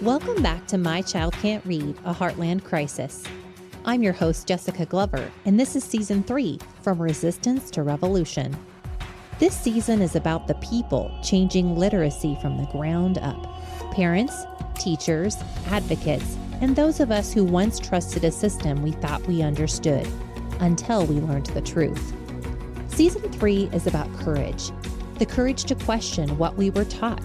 Welcome back to My Child Can't Read, a Heartland Crisis. I'm your host, Jessica Glover, and this is Season 3, From Resistance to Revolution. This season is about the people changing literacy from the ground up. Parents, teachers, advocates, and those of us who once trusted a system we thought we understood, until we learned the truth. Season 3 is about courage. The courage to question what we were taught,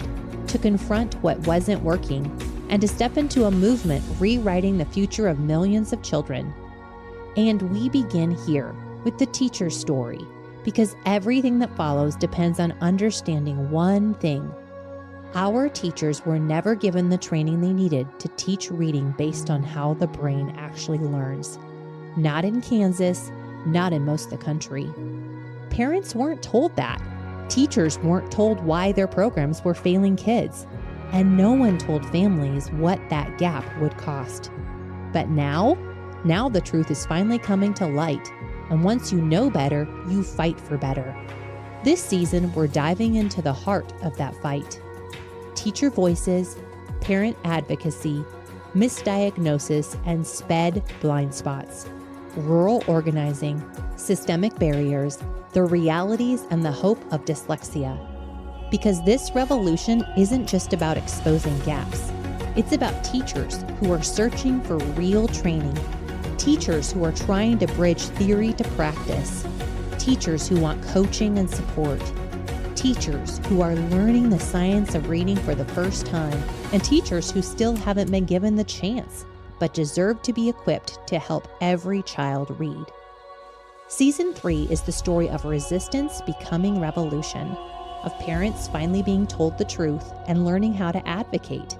to confront what wasn't working, and to step into a movement rewriting the future of millions of children. And we begin here with the teacher's story, because everything that follows depends on understanding one thing. Our teachers were never given the training they needed to teach reading based on how the brain actually learns. Not in Kansas, not in most of the country. Parents weren't told that. Teachers weren't told why their programs were failing kids. And no one told families what that gap would cost. But now the truth is finally coming to light. And once you know better, you fight for better. This season, we're diving into the heart of that fight. Teacher voices, parent advocacy, misdiagnosis, and SPED blind spots. Rural organizing, systemic barriers, the realities and the hope of dyslexia. Because this revolution isn't just about exposing gaps. It's about teachers who are searching for real training, teachers who are trying to bridge theory to practice, teachers who want coaching and support, teachers who are learning the science of reading for the first time, and teachers who still haven't been given the chance, but deserve to be equipped to help every child read. Season 3 is the story of resistance becoming revolution, of parents finally being told the truth and learning how to advocate,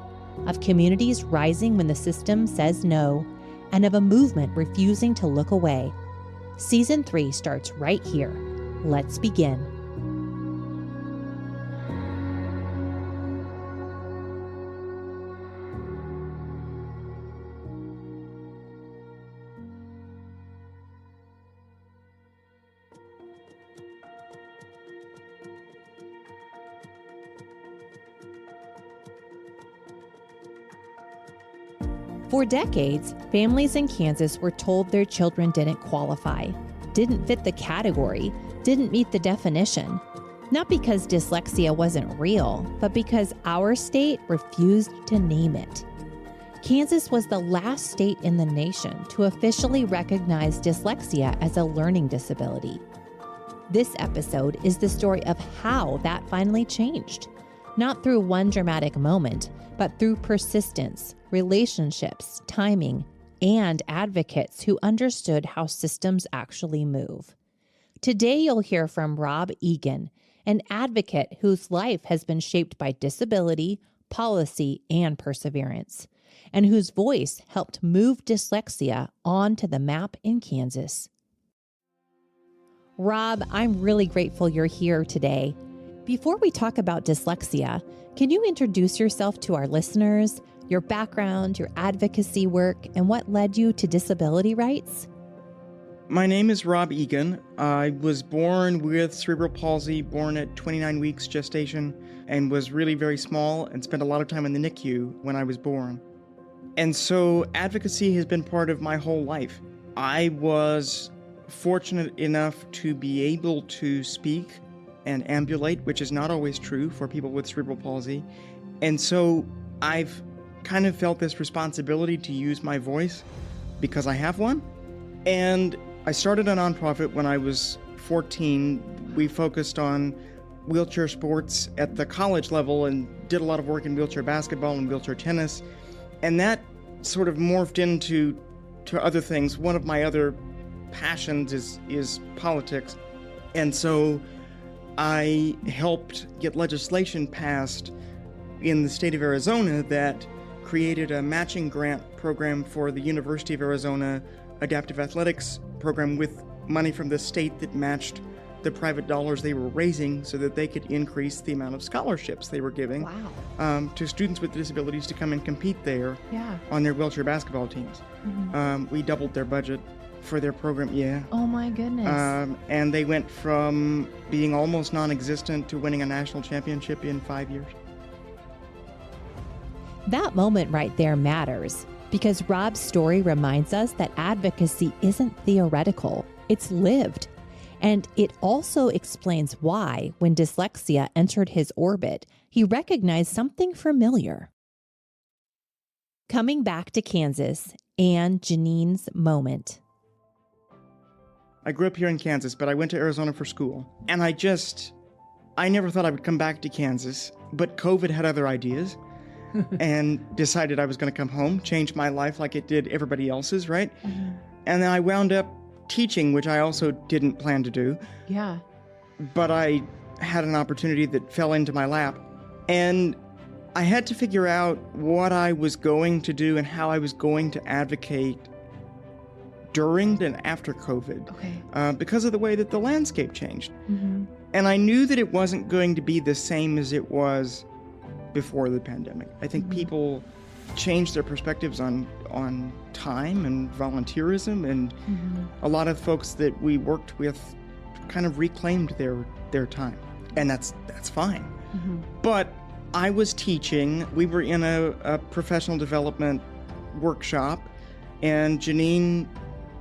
of communities rising when the system says no, and of a movement refusing to look away. Season 3 starts right here. Let's begin. For decades, families in Kansas were told their children didn't qualify, didn't fit the category, didn't meet the definition. Not because dyslexia wasn't real, but because our state refused to name it. Kansas was the last state in the nation to officially recognize dyslexia as a learning disability. This episode is the story of how that finally changed. Not through one dramatic moment, but through persistence, relationships, timing, and advocates who understood how systems actually move. Today, you'll hear from Rob Egan, an advocate whose life has been shaped by disability, policy, and perseverance, and whose voice helped move dyslexia onto the map in Kansas. Rob, I'm really grateful you're here today. Before we talk about dyslexia, can you introduce yourself to our listeners, your background, your advocacy work, and what led you to disability rights? My name is Rob Egan. I was born with cerebral palsy, born at 29 weeks gestation, and was really very small and spent a lot of time in the NICU when I was born. And so advocacy has been part of my whole life. I was fortunate enough to be able to speak and ambulate, which is not always true for people with cerebral palsy. And so I've kind of felt this responsibility to use my voice because I have one. And I started a nonprofit when I was 14. We focused on wheelchair sports at the college level and did a lot of work in wheelchair basketball and wheelchair tennis. And that sort of morphed into other things. One of my other passions is politics. And so I helped get legislation passed in the state of Arizona that created a matching grant program for the University of Arizona adaptive athletics program with money from the state that matched the private dollars they were raising so that they could increase the amount of scholarships they were giving to students with disabilities to come and compete there on their wheelchair basketball teams. Mm-hmm. We doubled their budget for their program, Oh my goodness. And they went from being almost non-existent to winning a national championship in 5 years. That moment right there matters because Rob's story reminds us that advocacy isn't theoretical, it's lived. And it also explains why, when dyslexia entered his orbit, he recognized something familiar. Coming back to Kansas and Janine's moment. I grew up here in Kansas, but I went to Arizona for school. And I never thought I would come back to Kansas, but COVID had other ideas and decided I was going to come home, change my life like it did everybody else's, right? Mm-hmm. And then I wound up teaching, which I also didn't plan to do. Yeah. But I had an opportunity that fell into my lap. And I had to figure out what I was going to do and how I was going to advocate during and after COVID, because of the way that the landscape changed. Mm-hmm. And I knew that it wasn't going to be the same as it was before the pandemic. I think people changed their perspectives on time and volunteerism, and a lot of folks that we worked with kind of reclaimed their time, and that's fine. Mm-hmm. But I was teaching. We were in a professional development workshop, and Janine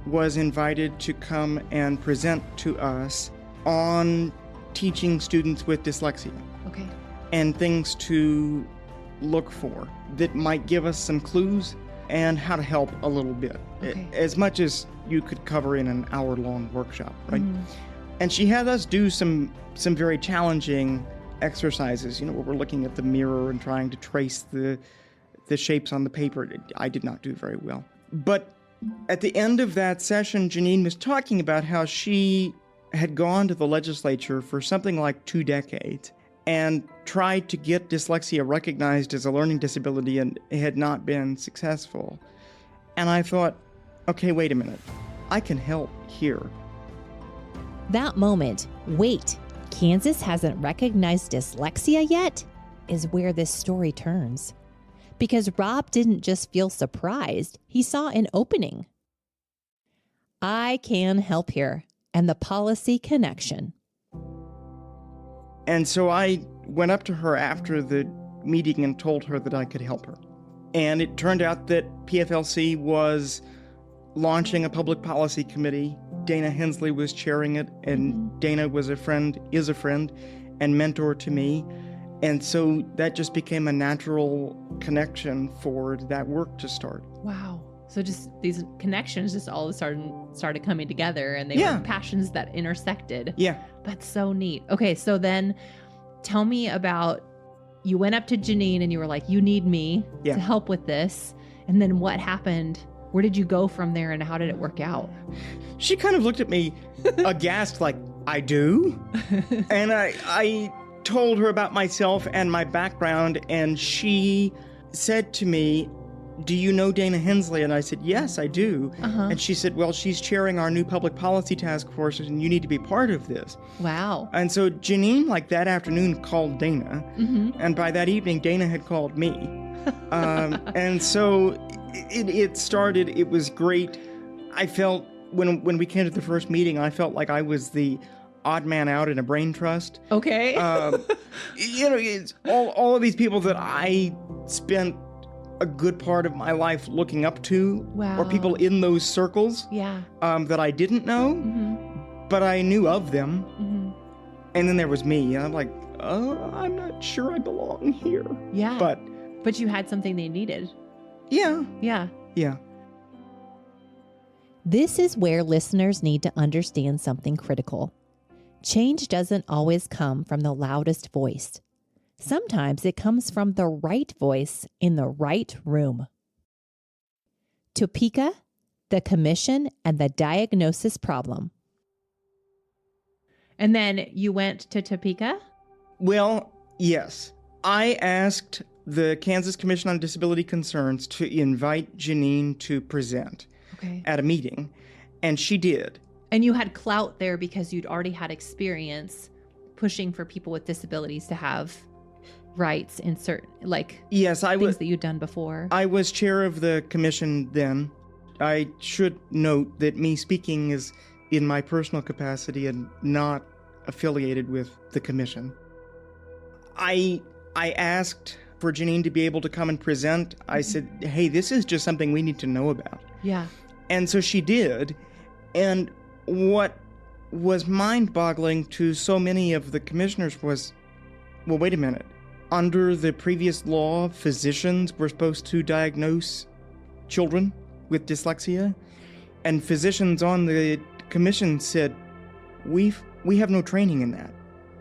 was invited to come and present to us on teaching students with dyslexia. Okay. And things to look for that might give us some clues and how to help a little bit. Okay. As much as you could cover in an hour-long workshop, right? And she had us do some very challenging exercises, where we're looking at the mirror and trying to trace the shapes on the paper. I did not do very well. But at the end of that session, Janine was talking about how she had gone to the legislature for something like 2 decades and tried to get dyslexia recognized as a learning disability and had not been successful. And I thought, okay, wait a minute. I can help here. That moment, wait, Kansas hasn't recognized dyslexia yet, is where this story turns. Because Rob didn't just feel surprised, he saw an opening. I can help here, and the policy connection. And so I went up to her after the meeting and told her that I could help her. And it turned out that PFLC was launching a public policy committee. Dana Hensley was chairing it, and Dana is a friend and mentor to me. And so that just became a natural connection for that work to start. Wow. So just these connections just all of a sudden started coming together, and they were passions that intersected. Yeah. That's so neat. Okay, so then tell me about, you went up to Janine and you were like, you need me to help with this. And then what happened? Where did you go from there, and how did it work out? She kind of looked at me aghast, like, I do? And I told her about myself and my background, and she said to me, do you know Dana Hensley? And I said, yes, I do. And she said, well, she's chairing our new public policy task force, and you need to be part of this. Wow. And so Janine, like that afternoon, called Dana. And by that evening, Dana had called me. And so it started. It was great. I felt, when we came to the first meeting, I felt like I was the odd man out in a brain trust. Okay. It's all of these people that I spent a good part of my life looking up to. Wow. Or people in those circles that I didn't know, but I knew of them. And then there was me. And I'm like, oh, I'm not sure I belong here. Yeah. But you had something they needed. Yeah. Yeah. Yeah. This is where listeners need to understand something critical. Change doesn't always come from the loudest voice. Sometimes it comes from the right voice in the right room. Topeka, the commission, and the diagnosis problem. And then you went to Topeka? Well, yes. I asked the Kansas Commission on Disability Concerns to invite Janine to present at a meeting, and she did. And you had clout there because you'd already had experience pushing for people with disabilities to have rights in certain, things that you'd done before. I was chair of the commission then. I should note that me speaking is in my personal capacity and not affiliated with the commission. I asked for Janine to be able to come and present, I said, hey, this is just something we need to know about. Yeah. And so she did. And what was mind-boggling to so many of the commissioners was, well, wait a minute. Under the previous law, physicians were supposed to diagnose children with dyslexia. And physicians on the commission said, we have no training in that.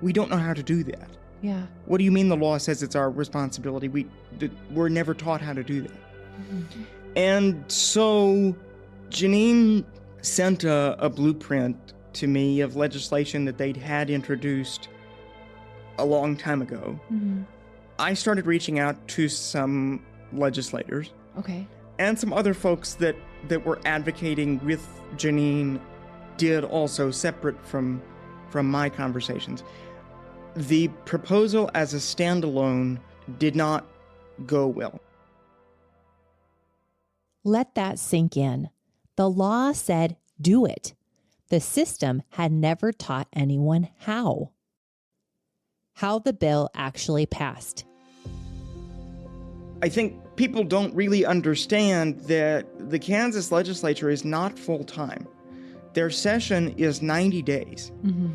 We don't know how to do that. Yeah. What do you mean the law says it's our responsibility? We're never taught how to do that. Mm-hmm. And so Janine sent a blueprint to me of legislation that they'd had introduced a long time ago. Mm-hmm. I started reaching out to some legislators. Okay. And some other folks that were advocating with Janine did also, separate from my conversations. The proposal as a standalone did not go well. Let that sink in. The law said, do it. The system had never taught anyone how. How the bill actually passed. I think people don't really understand that the Kansas legislature is not full-time. Their session is 90 days. Mm-hmm.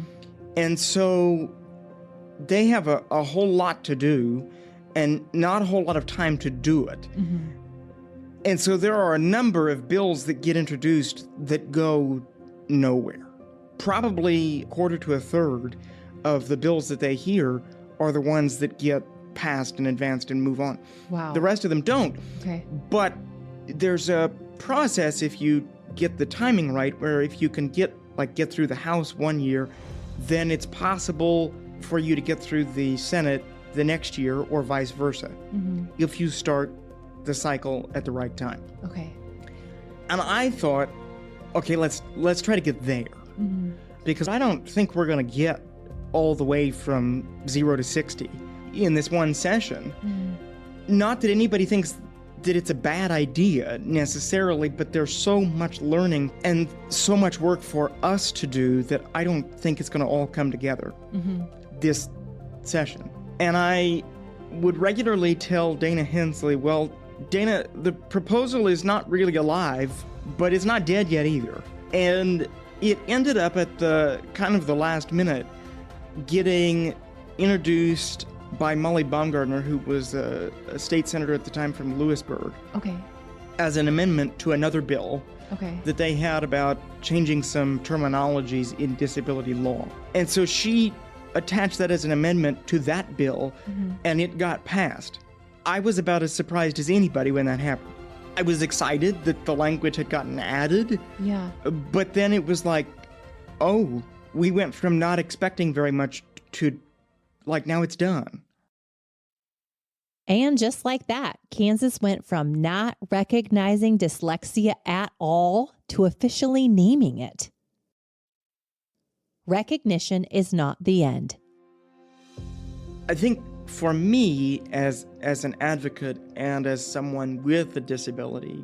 And so they have a whole lot to do and not a whole lot of time to do it. Mm-hmm. And so there are a number of bills that get introduced that go nowhere. Probably a quarter to a third of the bills that they hear are the ones that get passed and advanced and move on. Wow. The rest of them don't. Okay. But there's a process if you get the timing right, where if you can get through the House one year, then it's possible for you to get through the Senate the next year, or vice versa, if you start the cycle at the right time. Okay. And I thought, okay, let's try to get there, because I don't think we're going to get all the way from 0 to 60 in this one session. Not that anybody thinks that it's a bad idea necessarily, but there's so much learning and so much work for us to do that I don't think it's going to all come together this session. And I would regularly tell Dana Hensley, well, Dana, the proposal is not really alive, but it's not dead yet either. And it ended up at the kind of the last minute getting introduced by Molly Baumgartner, who was a state senator at the time from Lewisburg. Okay. As an amendment to another bill that they had about changing some terminologies in disability law. And so she attached that as an amendment to that bill, and it got passed. I was about as surprised as anybody when that happened. I was excited that the language had gotten added. Yeah. But then it was like, oh, we went from not expecting very much to now it's done. And just like that, Kansas went from not recognizing dyslexia at all to officially naming it. Recognition is not the end. I think for me, as an advocate and as someone with a disability,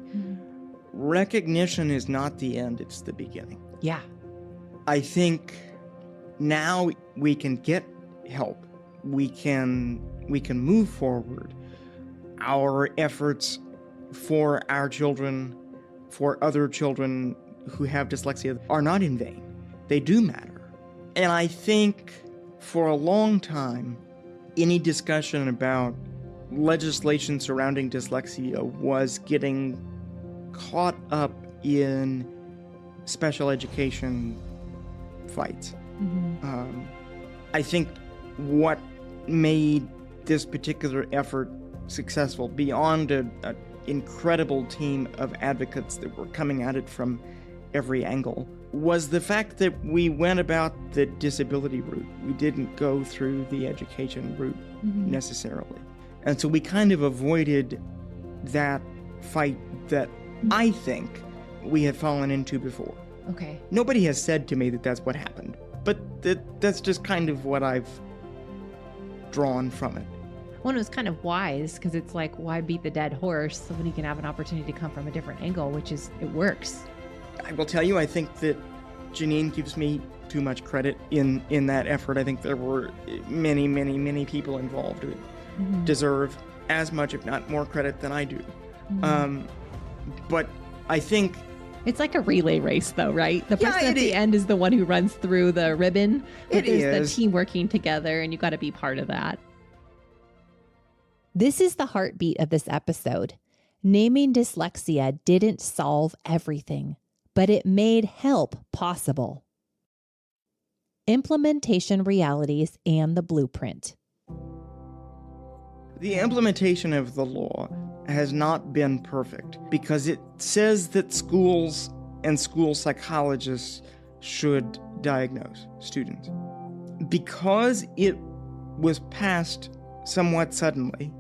recognition is not the end, it's the beginning. Yeah. I think now we can get help. We can move forward. Our efforts for our children, for other children who have dyslexia, are not in vain. They do matter. And I think for a long time, any discussion about legislation surrounding dyslexia was getting caught up in special education fights. I think what made this particular effort successful, beyond an incredible team of advocates that were coming at it from every angle, was the fact that we went about the disability route. We didn't go through the education route necessarily. And so we kind of avoided that fight that I think we had fallen into before. Okay. Nobody has said to me that that's what happened, but that's just kind of what I've drawn from it. Well, it was kind of wise, because it's like, why beat the dead horse when you can have an opportunity to come from a different angle, which is, it works. I will tell you, I think that Janine gives me too much credit in that effort. I think there were many, many, many people involved who deserve as much, if not more credit than I do. Mm-hmm. But I think it's like a relay race, though, right? The person at the is. end is the one who runs through the ribbon. But It there's is. the team working together, and you got to be part of that. This is the heartbeat of this episode. Naming dyslexia didn't solve everything, but it made help possible. Implementation realities and the blueprint. The implementation of the law has not been perfect because it says that schools and school psychologists should diagnose students. Because it was passed somewhat suddenly,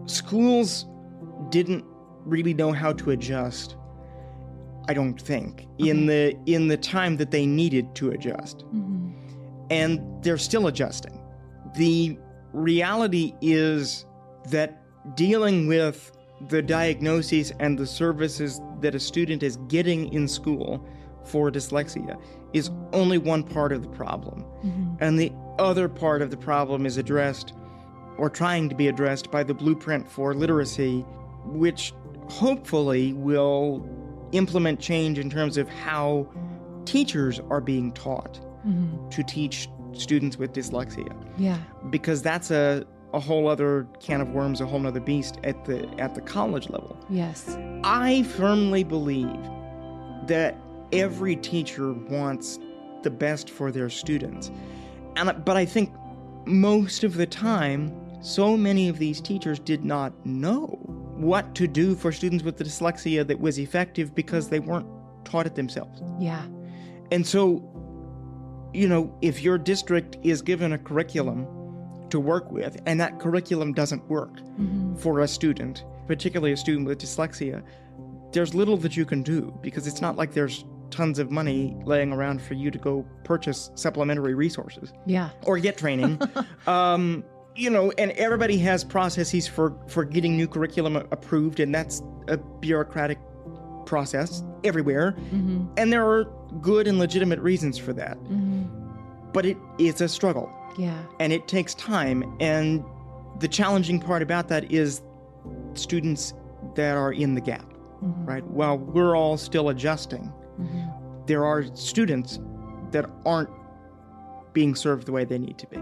schools didn't really know how to adjust, I don't think, in the time that they needed to adjust. Mm-hmm. And they're still adjusting. The reality is that dealing with the diagnoses and the services that a student is getting in school for dyslexia is only one part of the problem. Mm-hmm. And the other part of the problem is addressed, or trying to be addressed, by the Blueprint for Literacy, which hopefully will implement change in terms of how teachers are being taught to teach students with dyslexia. Yeah. Because that's a whole other can of worms, a whole other beast at the college level. Yes. I firmly believe that every teacher wants the best for their students. But I think most of the time, so many of these teachers did not know what to do for students with dyslexia that was effective because they weren't taught it themselves. Yeah. And so, if your district is given a curriculum to work with, and that curriculum doesn't work for a student, particularly a student with dyslexia, there's little that you can do, because it's not like there's tons of money laying around for you to go purchase supplementary resources. Yeah. Or get training. And everybody has processes for getting new curriculum approved, and that's a bureaucratic process everywhere. Mm-hmm. And there are good and legitimate reasons for that. Mm-hmm. But it's a struggle. Yeah. And it takes time. And the challenging part about that is students that are in the gap, right? While we're all still adjusting, there are students that aren't being served the way they need to be.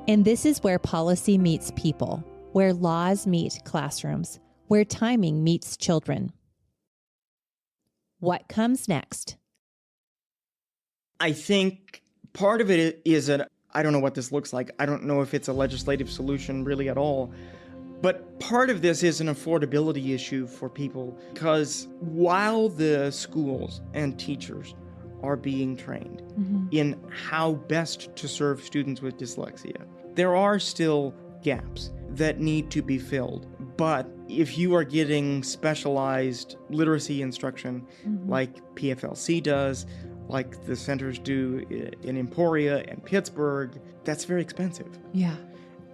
And this is where policy meets people, where laws meet classrooms, where timing meets children. What comes next? I think part of it is I don't know what this looks like. I don't know if it's a legislative solution really at all. But part of this is an affordability issue for people, because while the schools and teachers are being trained in how best to serve students with dyslexia, there are still gaps that need to be filled. But if you are getting specialized literacy instruction like PFLC does, like the centers do in Emporia and Pittsburgh, that's very expensive. Yeah.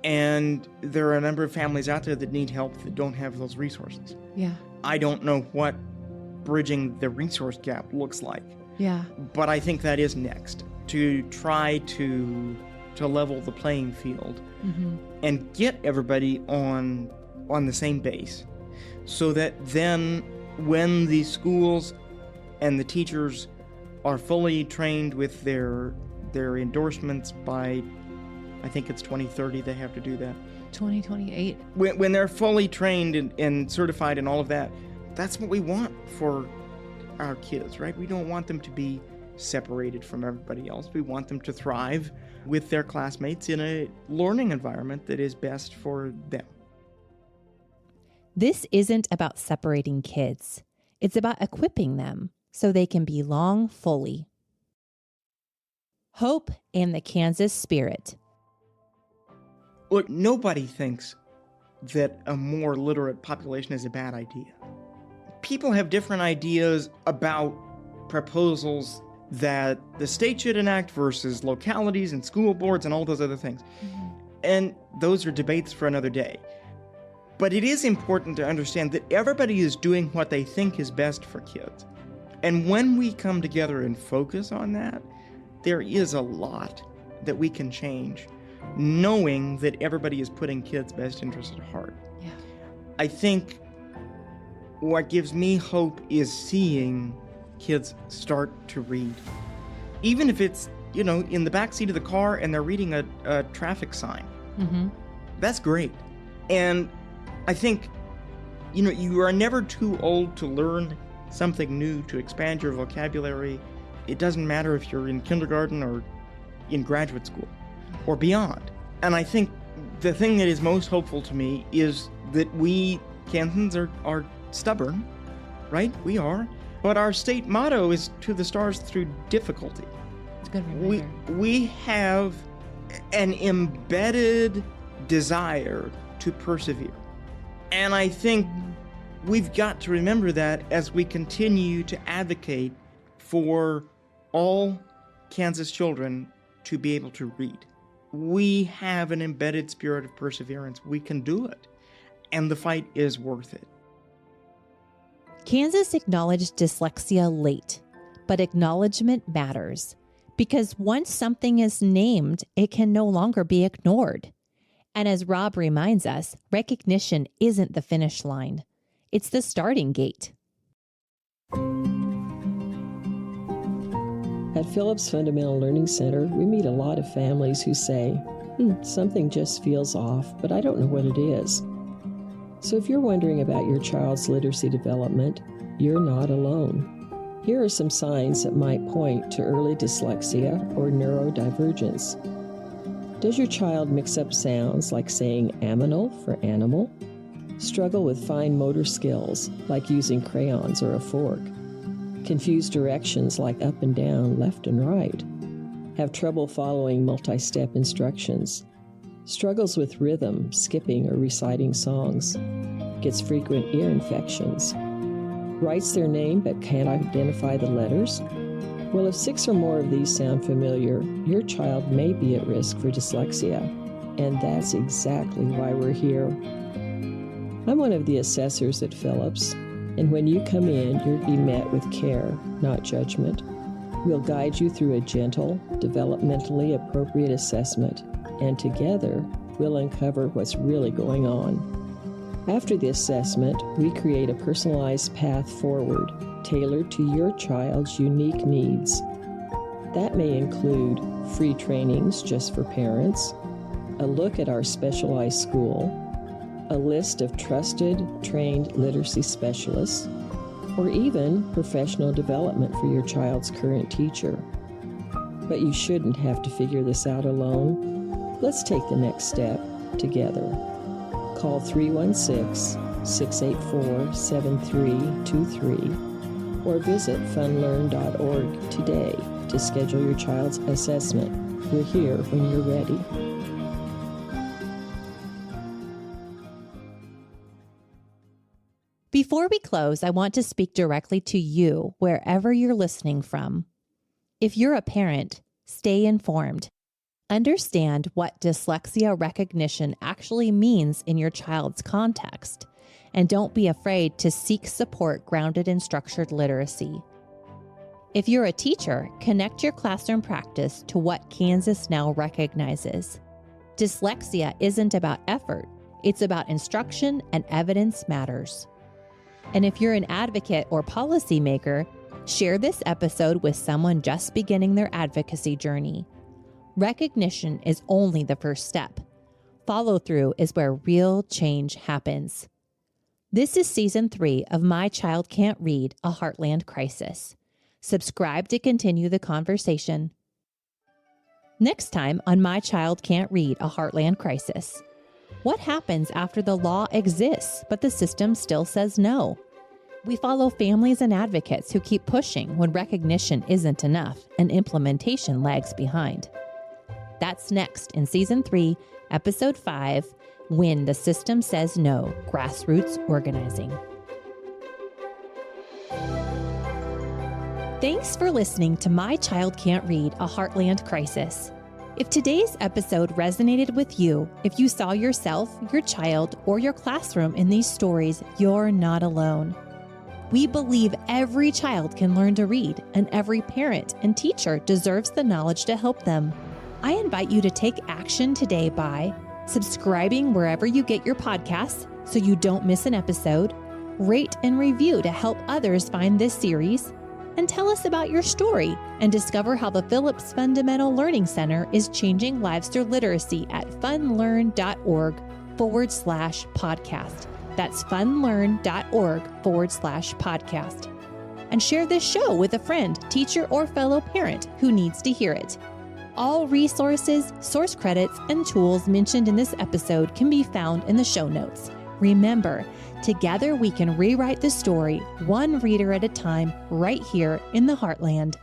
And there are a number of families out there that need help that don't have those resources. Yeah. I don't know what bridging the resource gap looks like. Yeah. But I think that is next, to try to level the playing field and get everybody on the same base, so that then when the schools and the teachers are fully trained with their endorsements by, I think it's 2030 they have to do that. 2028. When they're fully trained and certified and all of that, that's what we want for our kids, right? We don't want them to be separated from everybody else. We want them to thrive with their classmates in a learning environment that is best for them. This isn't about separating kids. It's about equipping them so they can belong fully. Hope and the Kansas spirit. Look, nobody thinks that a more literate population is a bad idea. People have different ideas about proposals that the state should enact versus localities and school boards and all those other things. And those are debates for another day. But it is important to understand that everybody is doing what they think is best for kids. And when we come together and focus on that, there is a lot that we can change knowing that everybody is putting kids' best interests at heart. Yeah. I think what gives me hope is seeing kids start to read. Even if it's, in the backseat of the car and they're reading a traffic sign. Mm-hmm. That's great. And I think, you are never too old to learn something new, to expand your vocabulary. It doesn't matter if you're in kindergarten or in graduate school or beyond. And I think the thing that is most hopeful to me is that we Kansans are stubborn, right? We are. But our state motto is to the stars through difficulty. It's a good reminder. We have an embedded desire to persevere. And I think we've got to remember that as we continue to advocate for all Kansas children to be able to read. We have an embedded spirit of perseverance. We can do it. And the fight is worth it. Kansas acknowledged dyslexia late, but acknowledgement matters because once something is named, it can no longer be ignored. And as Rob reminds us, recognition isn't the finish line. It's the starting gate. At Phillips Fundamental Learning Center, we meet a lot of families who say, something just feels off, but I don't know what it is. So if you're wondering about your child's literacy development, you're not alone. Here are some signs that might point to early dyslexia or neurodivergence. Does your child mix up sounds like saying aminal for animal? Struggle with fine motor skills like using crayons or a fork? Confuse directions like up and down, left and right? Have trouble following multi-step instructions? Struggles with rhythm, skipping or reciting songs? Gets frequent ear infections? Writes their name but can't identify the letters? Well, if 6 or more of these sound familiar, your child may be at risk for dyslexia, and that's exactly why we're here. I'm one of the assessors at Phillips, and when you come in, you'll be met with care, not judgment. We'll guide you through a gentle, developmentally appropriate assessment, and together, we'll uncover what's really going on. After the assessment, we create a personalized path forward, tailored to your child's unique needs. That may include free trainings just for parents, a look at our specialized school, a list of trusted, trained literacy specialists, or even professional development for your child's current teacher. But you shouldn't have to figure this out alone. Let's take the next step together. Call 316-684-7323 or visit funlearn.org today to schedule your child's assessment. We're here when you're ready. Before we close, I want to speak directly to you wherever you're listening from. If you're a parent, stay informed. Understand what dyslexia recognition actually means in your child's context, and don't be afraid to seek support grounded in structured literacy. If you're a teacher, connect your classroom practice to what Kansas now recognizes. Dyslexia isn't about effort, it's about instruction, and evidence matters. And if you're an advocate or policymaker, share this episode with someone just beginning their advocacy journey. Recognition is only the first step. Follow through is where real change happens. This is Season 3 of My Child Can't Read, a Heartland Crisis. Subscribe to continue the conversation. Next time on My Child Can't Read, a Heartland Crisis. What happens after the law exists, but the system still says no? We follow families and advocates who keep pushing when recognition isn't enough and implementation lags behind. That's next in Season 3, Episode 5, When the System Says No, Grassroots Organizing. Thanks for listening to My Child Can't Read, a Heartland Crisis. If today's episode resonated with you, if you saw yourself, your child, or your classroom in these stories, you're not alone. We believe every child can learn to read, and every parent and teacher deserves the knowledge to help them. I invite you to take action today by subscribing wherever you get your podcasts so you don't miss an episode, rate and review to help others find this series, and tell us about your story and discover how the Phillips Fundamental Learning Center is changing lives through literacy at funlearn.org/podcast. That's funlearn.org/podcast. And share this show with a friend, teacher, or fellow parent who needs to hear it. All resources, source credits, and tools mentioned in this episode can be found in the show notes. Remember, together we can rewrite the story one reader at a time right here in the Heartland.